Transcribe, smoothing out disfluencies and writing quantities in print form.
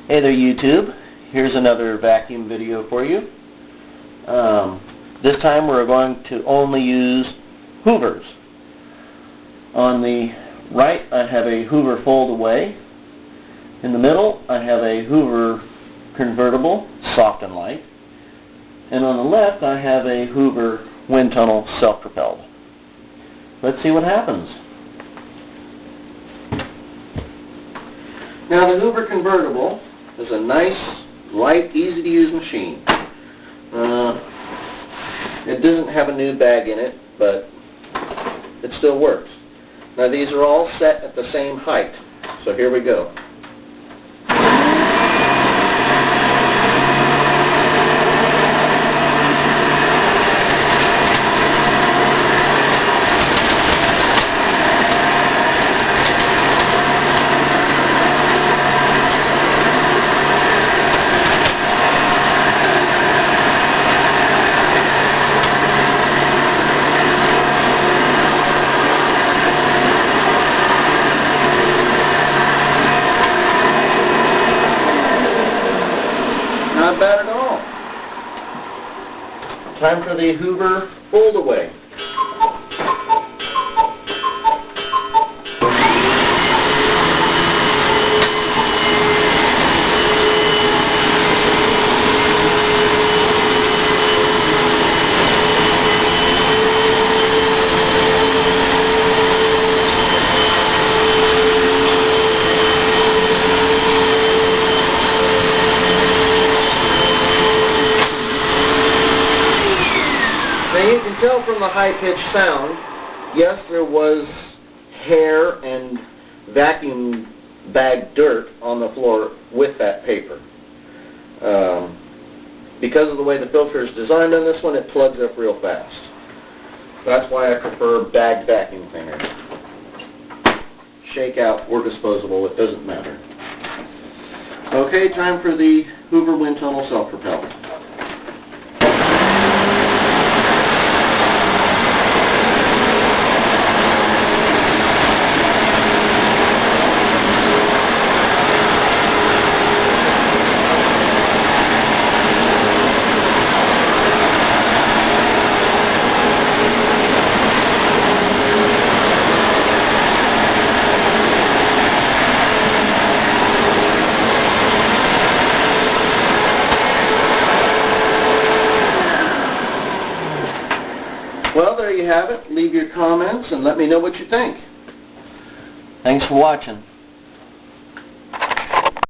Hey there YouTube, here's another vacuum video for you. This time we're going to only use Hoovers. On the right I have a Hoover fold away. In the middle I have a Hoover convertible, soft and light. And on the left I have a Hoover wind tunnel self-propelled. Let's see what happens. Now the Hoover convertible is a nice, light, easy-to-use machine. It doesn't have a new bag in it, but it still works. Now these are all set at the same height, so here we go. Not bad at all. Time for the Hoover fold away. Now you can tell from the high-pitched sound, yes, there was hair and vacuum bag dirt on the floor with that paper. Because of the way the filter is designed on this one, it plugs up real fast. That's why I prefer bagged vacuum cleaner. Shake out or disposable, it doesn't matter. Okay, time for the Hoover wind tunnel self-propelled. Well, there you have it. Leave your comments and let me know what you think. Thanks for watching.